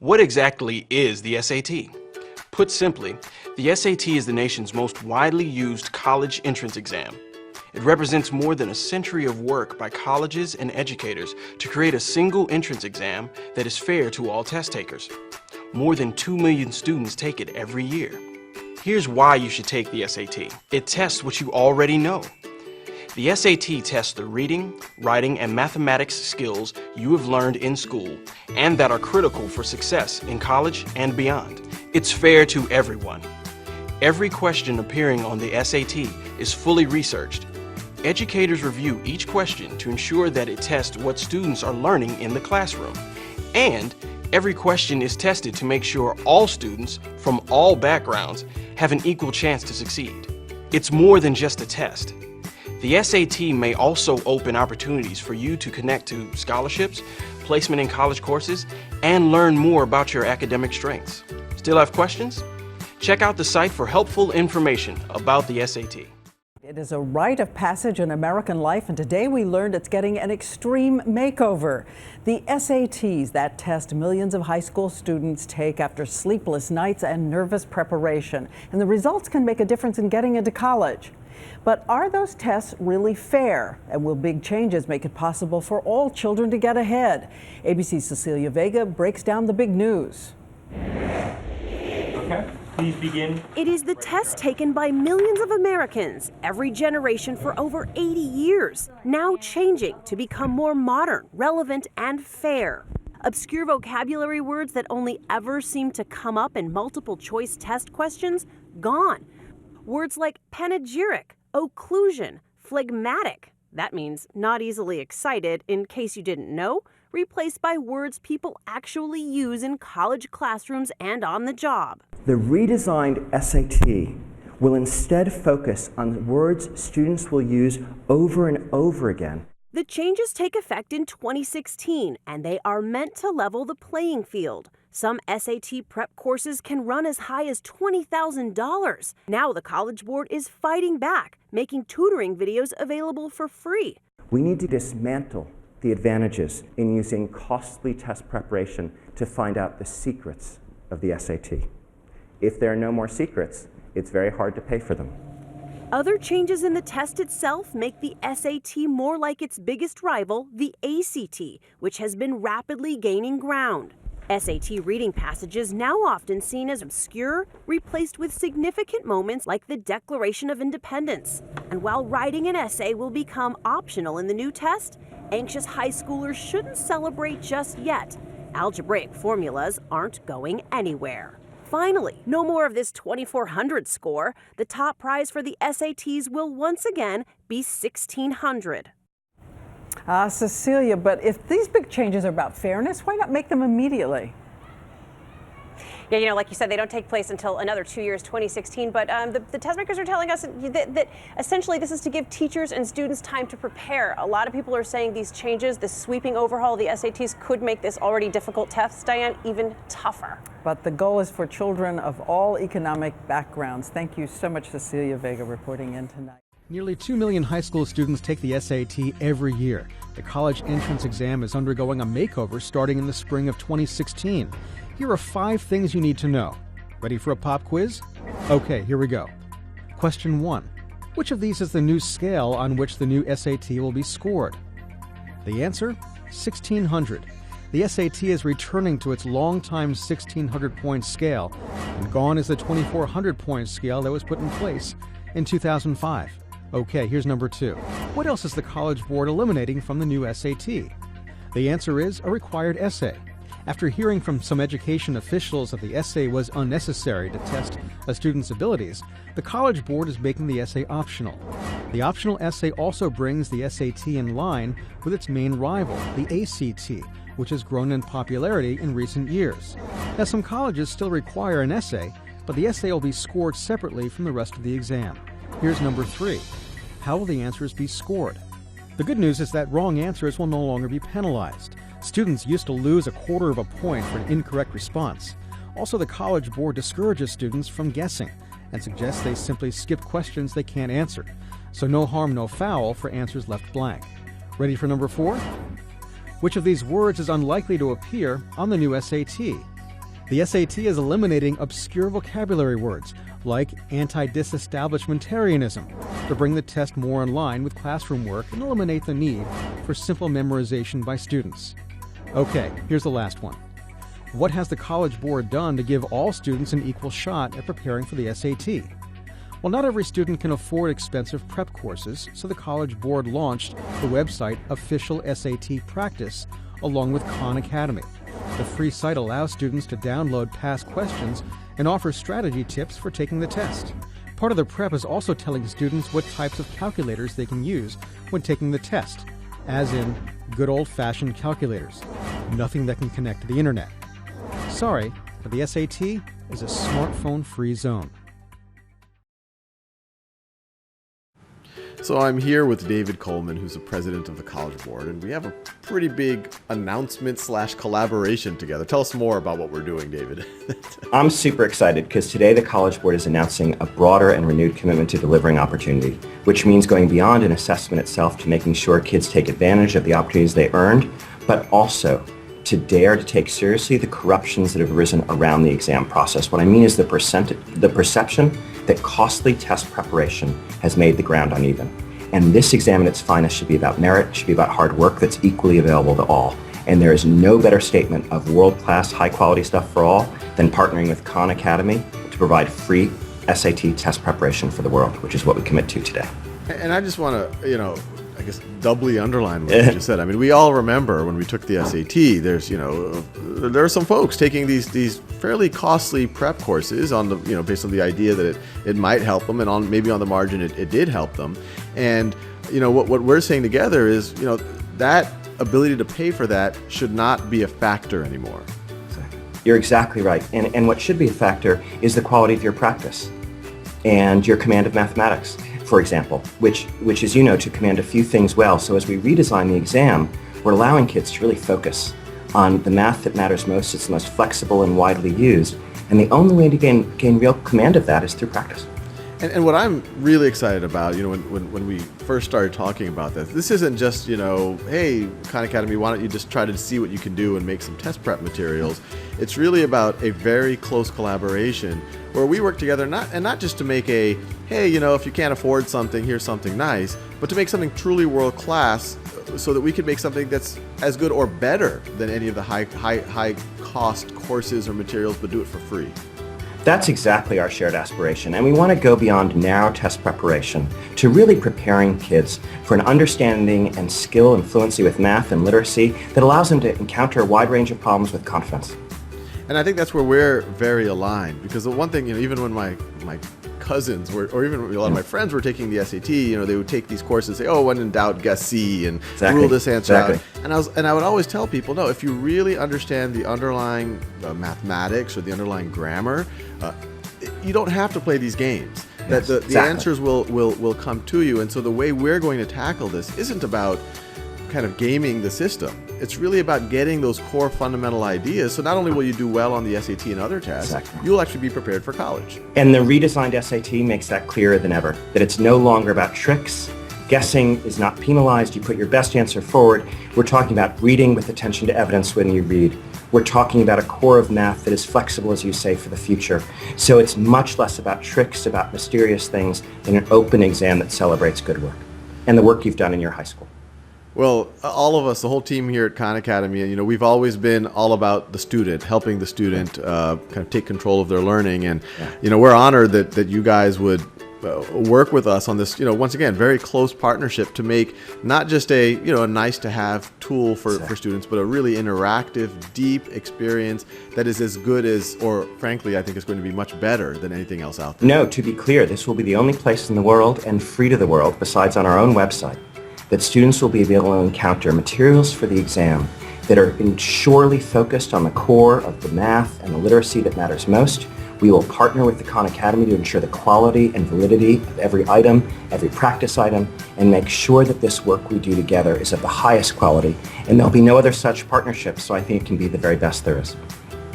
What exactly is the SAT? Put simply, the SAT is the nation's most widely used college entrance exam. It represents more than a century of work by colleges and educators to create a single entrance exam that is fair to all test takers. More than 2 million students take it every year. Here's why you should take the SAT. It tests what you already know. The SAT tests the reading, writing, and mathematics skills you have learned in school and that are critical for success in college and beyond. It's fair to everyone. Every question appearing on the SAT is fully researched. Educators review each question to ensure that it tests what students are learning in the classroom. And every question is tested to make sure all students from all backgrounds have an equal chance to succeed. It's more than just a test. The SAT may also open opportunities for you to connect to scholarships, placement in college courses, and learn more about your academic strengths. Still have questions? Check out the site for helpful information about the SAT. It is a rite of passage in American life, and today we learned it's getting an extreme makeover. The SATs, that test millions of high school students take after sleepless nights and nervous preparation, and the results can make a difference in getting into college. But are those tests really fair? And will big changes make it possible for all children to get ahead? ABC's Cecilia Vega breaks down the big news. Okay, please begin. It is the test taken by millions of Americans every generation for over 80 years, now changing to become more modern, relevant, and fair. Obscure vocabulary words that only ever seem to come up in multiple choice test questions, gone. Words like panegyric, occlusion, phlegmatic, that means not easily excited, in case you didn't know, replaced by words people actually use in college classrooms and on the job. The redesigned SAT will instead focus on words students will use over and over again. The changes take effect in 2016, and they are meant to level the playing field. Some SAT prep courses can run as high as $20,000. Now the College Board is fighting back, making tutoring videos available for free. We need to dismantle the advantages in using costly test preparation to find out the secrets of the SAT. If there are no more secrets, it's very hard to pay for them. Other changes in the test itself make the SAT more like its biggest rival, the ACT, which has been rapidly gaining ground. SAT reading passages, now often seen as obscure, replaced with significant moments like the Declaration of Independence. And while writing an essay will become optional in the new test, anxious high schoolers shouldn't celebrate just yet. Algebraic formulas aren't going anywhere. Finally, no more of this 2,400 score. The top prize for the SATs will once again be 1,600. Cecilia, but if these big changes are about fairness, why not make them immediately? Yeah, like you said, they don't take place until another 2 years, 2016. But the test makers are telling us that essentially this is to give teachers and students time to prepare. A lot of people are saying these changes, this sweeping overhaul of the SATs, could make this already difficult test, Diane, even tougher. But the goal is for children of all economic backgrounds. Thank you so much, Cecilia Vega, reporting in tonight. Nearly 2 million high school students take the SAT every year. The college entrance exam is undergoing a makeover starting in the spring of 2016. Here are 5 things you need to know. Ready for a pop quiz? Okay, here we go. Question 1. Which of these is the new scale on which the new SAT will be scored? The answer? 1,600. The SAT is returning to its longtime 1,600-point scale, and gone is the 2,400-point scale that was put in place in 2005. Okay, here's number 2. What else is the College Board eliminating from the new SAT? The answer is a required essay. After hearing from some education officials that the essay was unnecessary to test a student's abilities, the College Board is making the essay optional. The optional essay also brings the SAT in line with its main rival, the ACT, which has grown in popularity in recent years. Now, some colleges still require an essay, but the essay will be scored separately from the rest of the exam. Here's number 3. How will the answers be scored? The good news is that wrong answers will no longer be penalized. Students used to lose a quarter of a point for an incorrect response. Also, the College Board discourages students from guessing and suggests they simply skip questions they can't answer. So no harm, no foul for answers left blank. Ready for number 4? Which of these words is unlikely to appear on the new SAT? The SAT is eliminating obscure vocabulary words like anti-disestablishmentarianism to bring the test more in line with classroom work and eliminate the need for simple memorization by students. Okay, here's the last one. What has the College Board done to give all students an equal shot at preparing for the SAT? Well, not every student can afford expensive prep courses, so the College Board launched the website Official SAT Practice along with Khan Academy. The free site allows students to download past questions and offers strategy tips for taking the test. Part of the prep is also telling students what types of calculators they can use when taking the test, as in good old-fashioned calculators, nothing that can connect to the internet. Sorry, but the SAT is a smartphone-free zone. So I'm here with David Coleman, who's the president of the College Board, and we have a pretty big announcement/collaboration together. Tell us more about what we're doing, David. I'm super excited because today the College Board is announcing a broader and renewed commitment to delivering opportunity, which means going beyond an assessment itself to making sure kids take advantage of the opportunities they earned, but also to dare to take seriously the corruptions that have arisen around the exam process. What I mean is the perception that costly test preparation has made the ground uneven. And this exam at its finest should be about merit, should be about hard work that's equally available to all. And there is no better statement of world-class, high-quality stuff for all than partnering with Khan Academy to provide free SAT test preparation for the world, which is what we commit to today. And I just want to, I guess doubly underline what you just said. I mean, we all remember when we took the SAT, there are some folks taking these fairly costly prep courses on the, based on the idea that it might help them, and maybe on the margin it did help them. And, what we're saying together is, that ability to pay for that should not be a factor anymore. You're exactly right. And what should be a factor is the quality of your practice and your command of mathematics, for example, which is, to command a few things well. So as we redesign the exam, we're allowing kids to really focus on the math that matters most. It's the most flexible and widely used. And the only way to gain real command of that is through practice. And what I'm really excited about, when we first started talking about this isn't just, hey, Khan Academy, why don't you just try to see what you can do and make some test prep materials. It's really about a very close collaboration where we work together, not just to make a, hey, if you can't afford something, here's something nice, but to make something truly world-class so that we can make something that's as good or better than any of the high cost courses or materials, but do it for free. That's exactly our shared aspiration, and we want to go beyond narrow test preparation to really preparing kids for an understanding and skill and fluency with math and literacy that allows them to encounter a wide range of problems with confidence. And I think that's where we're very aligned, because the one thing, even when my cousins were, or even a lot of my friends were taking the SAT, they would take these courses, say, oh, when in doubt, guess C, and rule this answer out. And I would always tell people, no, if you really understand the underlying mathematics or the underlying grammar, you don't have to play these games. That the answers will come to you. And so the way we're going to tackle this isn't about kind of gaming the system. It's really about getting those core fundamental ideas. So not only will you do well on the SAT and other tests, you'll actually be prepared for college. And the redesigned SAT makes that clearer than ever, that it's no longer about tricks. Guessing is not penalized. You put your best answer forward. We're talking about reading with attention to evidence when you read. We're talking about a core of math that is flexible, as you say, for the future. So it's much less about tricks, about mysterious things, than an open exam that celebrates good work and the work you've done in your high school. Well, all of us, the whole team here at Khan Academy, we've always been all about the student, helping the student kind of take control of their learning. And, we're honored that you guys would work with us on this, once again, very close partnership to make not just a nice to have tool for students, but a really interactive, deep experience that is as good as, or frankly, I think is going to be much better than anything else out there. No, to be clear, this will be the only place in the world and free to the world, besides on our own website, that students will be able to encounter materials for the exam that are surely focused on the core of the math and the literacy that matters most. We will partner with the Khan Academy to ensure the quality and validity of every item, every practice item, and make sure that this work we do together is of the highest quality. And there'll be no other such partnership, so I think it can be the very best there is.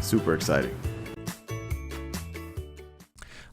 Super exciting.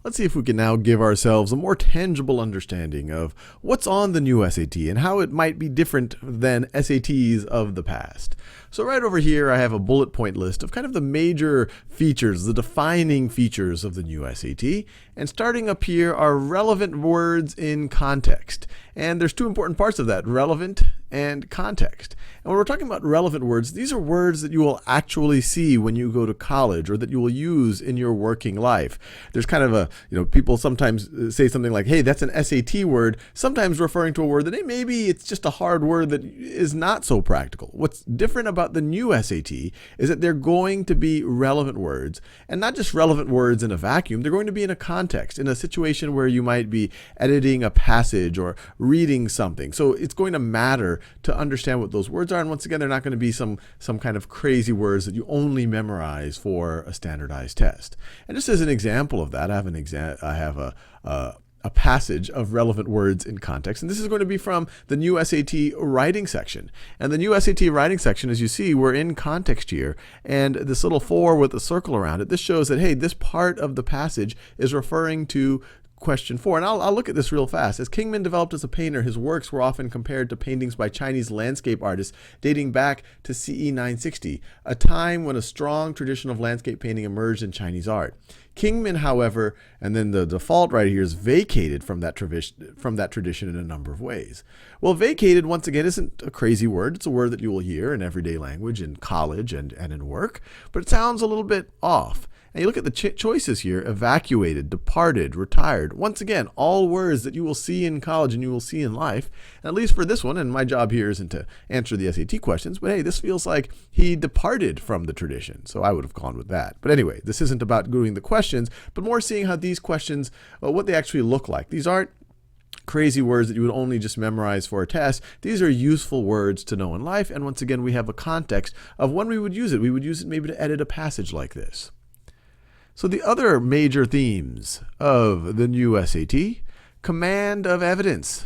let's see if we can now give ourselves a more tangible understanding of what's on the new SAT and how it might be different than SATs of the past. So right over here, I have a bullet point list of kind of the major features, the defining features of the new SAT. And starting up here are relevant words in context. And there's two important parts of that, relevant and context. And when we're talking about relevant words, these are words that you will actually see when you go to college or that you will use in your working life. There's kind of a, people sometimes say something like, hey, that's an SAT word, sometimes referring to a word that, hey, maybe it's just a hard word that is not so practical. What's different about the new SAT is that they're going to be relevant words, and not just relevant words in a vacuum. They're going to be in a context, in a situation where you might be editing a passage or reading something. So it's going to matter to understand what those words are. And once again, they're not going to be some kind of crazy words that you only memorize for a standardized test. And just as an example of that, I have a passage of relevant words in context. And this is going to be from the new SAT writing section. And the new SAT writing section, as you see, we're in context here. And this little 4 with a circle around it, this shows that, hey, this part of the passage is referring to question 4. And I'll look at this real fast. As Kingman developed as a painter, his works were often compared to paintings by Chinese landscape artists dating back to CE 960, a time when a strong tradition of landscape painting emerged in Chinese art. Kingman, however, and then the default right here is vacated from that tradition in a number of ways. Well, vacated, once again, isn't a crazy word. It's a word that you will hear in everyday language, in college and in work, but it sounds a little bit off. And you look at the choices here: evacuated, departed, retired. Once again, all words that you will see in college and you will see in life. And at least for this one, and my job here isn't to answer the SAT questions, but hey, this feels like he departed from the tradition. So I would have gone with that. But anyway, this isn't about doing the questions, but more seeing how these questions, what they actually look like. These aren't crazy words that you would only just memorize for a test. These are useful words to know in life. And once again, we have a context of when we would use it. We would use it maybe to edit a passage like this. So the other major themes of the new SAT: command of evidence.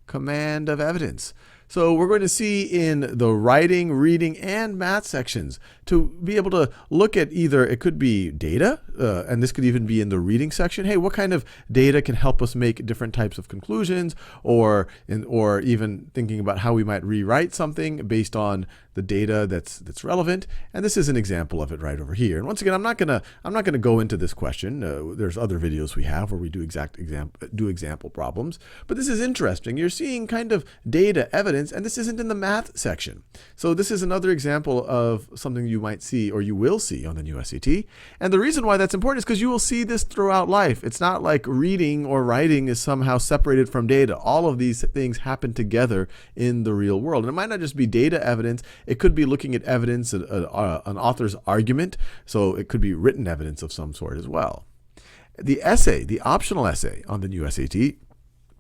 Command of evidence. So we're going to see in the writing, reading, and math sections to be able to look at either, it could be data, and this could even be in the reading section. Hey, what kind of data can help us make different types of conclusions, or even thinking about how we might rewrite something based on the data that's relevant. And this is an example of it right over here. And once again, I'm not gonna go into this question. There's other videos we have where we do example problems. But this is interesting. You're seeing kind of data evidence, and this isn't in the math section. So this is another example of something you might see, or you will see, on the new SAT. And the reason why that's important is because you will see this throughout life. It's not like reading or writing is somehow separated from data. All of these things happen together in the real world. And it might not just be data evidence. It could be looking at evidence, an author's argument. So it could be written evidence of some sort as well. The essay, the optional essay on the new SAT,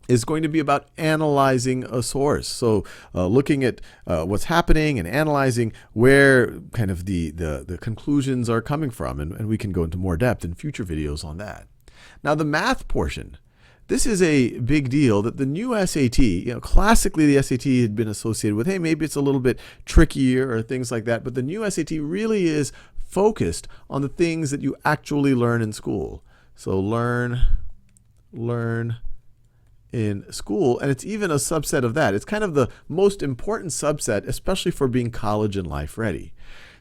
is going to be about analyzing a source. So looking at what's happening and analyzing where kind of the conclusions are coming from. And we can go into more depth in future videos on that. Now the math portion. This is a big deal that the new SAT, classically the SAT had been associated with, hey, maybe it's a little bit trickier or things like that. But the new SAT really is focused on the things that you actually learn in school. So learn in school, and it's even a subset of that. It's kind of the most important subset, especially for being college and life ready.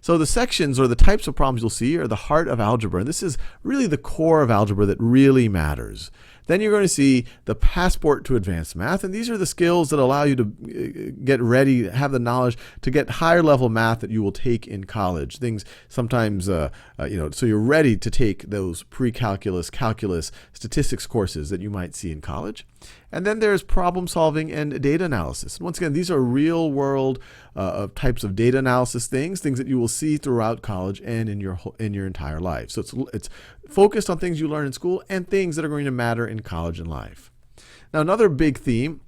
So the sections, or the types of problems you'll see, are the heart of algebra, and this is really the core of algebra that really matters. Then you're going to see the passport to advanced math, and these are the skills that allow you to get ready, have the knowledge to get higher level math that you will take in college. Things sometimes, so you're ready to take those pre-calculus, calculus, statistics courses that you might see in college. And then there's problem solving and data analysis. And once again, these are real world types of data analysis things that you will see throughout college and in your entire life. So it's focused on things you learn in school and things that are going to matter in college and life. Now, another big theme,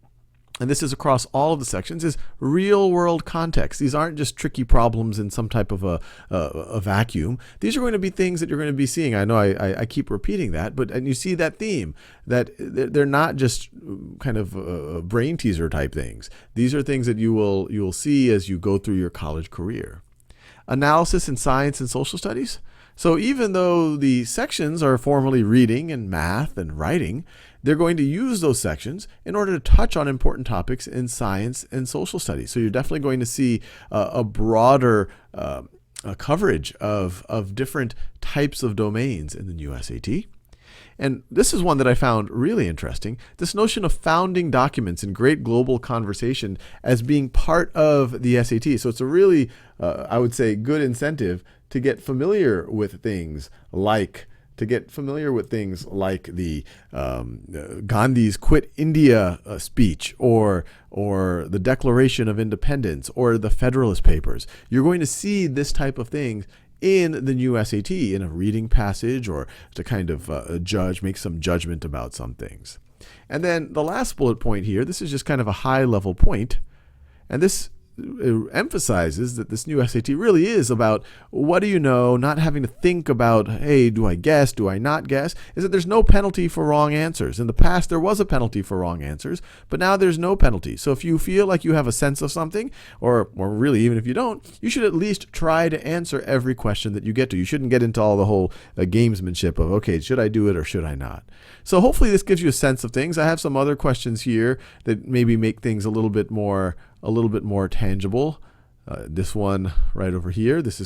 and this is across all of the sections, is real world context. These aren't just tricky problems in some type of a vacuum. These are going to be things that you're going to be seeing. I know I keep repeating that, and you see that theme, that they're not just kind of brain teaser type things. These are things that you will see as you go through your college career. Analysis in science and social studies. So even though the sections are formally reading and math and writing, they're going to use those sections in order to touch on important topics in science and social studies. So you're definitely going to see a broader coverage of different types of domains in the new SAT. And this is one that I found really interesting, this notion of founding documents in great global conversation as being part of the SAT. So it's a really, I would say, good incentive to get familiar with things like the Gandhi's Quit India speech, or the Declaration of Independence, or the Federalist Papers. You're going to see this type of thing in the new SAT in a reading passage, or to kind of make some judgment about some things. And then the last bullet point here, this is just kind of a high level point, and this emphasizes that this new SAT really is about what do you know, not having to think about, hey, do I guess, do I not guess, is that there's no penalty for wrong answers. In the past, there was a penalty for wrong answers, but now there's no penalty. So if you feel like you have a sense of something, or really even if you don't, you should at least try to answer every question that you get to. You shouldn't get into all the whole gamesmanship of, okay, should I do it or should I not? So hopefully this gives you a sense of things. I have some other questions here that maybe make things a little bit more tangible. This one right over here, this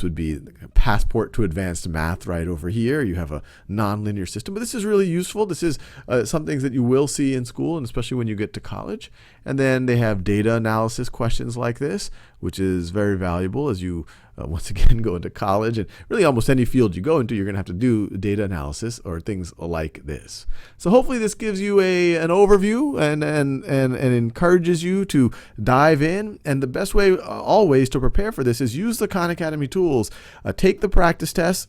would be passport to advanced math right over here. You have a nonlinear system, but this is really useful. This is some things that you will see in school, and especially when you get to college. And then they have data analysis questions like this, which is very valuable as you once again go into college, and really almost any field you go into, you're going to have to do data analysis or things like this. So hopefully this gives you an overview and encourages you to dive in. And the best way always to prepare for this is use the Khan Academy tools. Take the practice tests,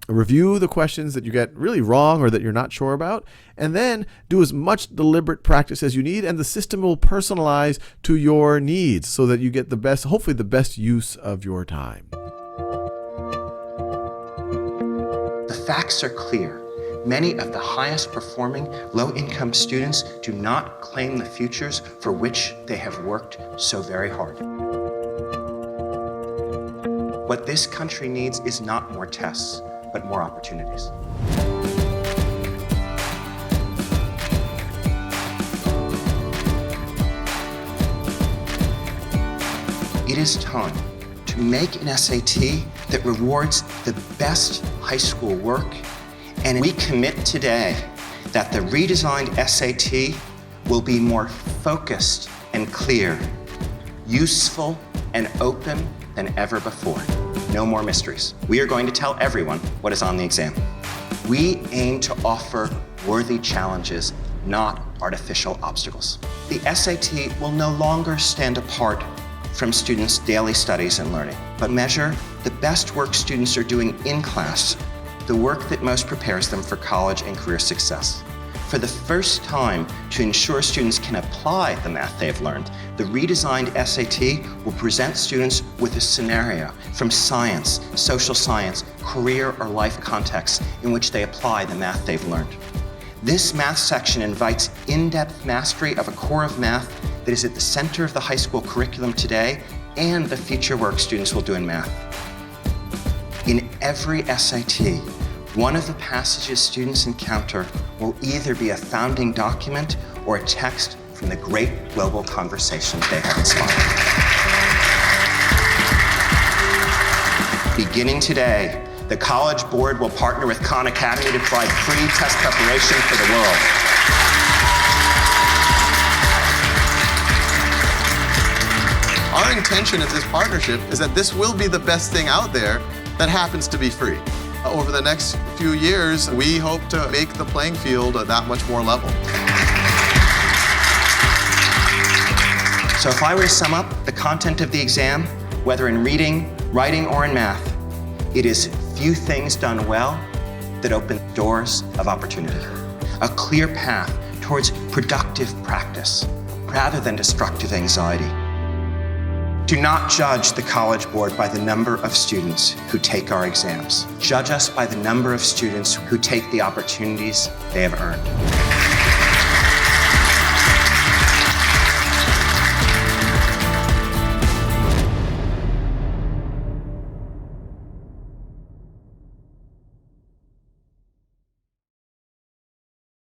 review the questions that you get really wrong or that you're not sure about, and then do as much deliberate practice as you need, and the system will personalize to your needs so that you get the best, hopefully the best use of your time. The facts are clear. Many of the highest performing low-income students do not claim the futures for which they have worked so very hard. What this country needs is not more tests, but more opportunities. It is time to make an SAT that rewards the best high school work, and we commit today that the redesigned SAT will be more focused and clear, useful and open than ever before. No more mysteries. We are going to tell everyone what is on the exam. We aim to offer worthy challenges, not artificial obstacles. The SAT will no longer stand apart from students' daily studies and learning, but measure the best work students are doing in class, the work that most prepares them for college and career success. For the first time, to ensure students can apply the math they've learned, the redesigned SAT will present students with a scenario from science, social science, career or life contexts in which they apply the math they've learned. This math section invites in-depth mastery of a core of math that is at the center of the high school curriculum today and the future work students will do in math. In every SAT, one of the passages students encounter will either be a founding document or a text from the great global conversations they have inspired. Beginning today, the College Board will partner with Khan Academy to provide free test preparation for the world. Our intention of this partnership is that this will be the best thing out there that happens to be free. Over the next few years, we hope to make the playing field that much more level. So if I were to sum up the content of the exam, whether in reading, writing, or in math, it is few things done well that open doors of opportunity. A clear path towards productive practice rather than destructive anxiety. Do not judge the College Board by the number of students who take our exams. Judge us by the number of students who take the opportunities they have earned.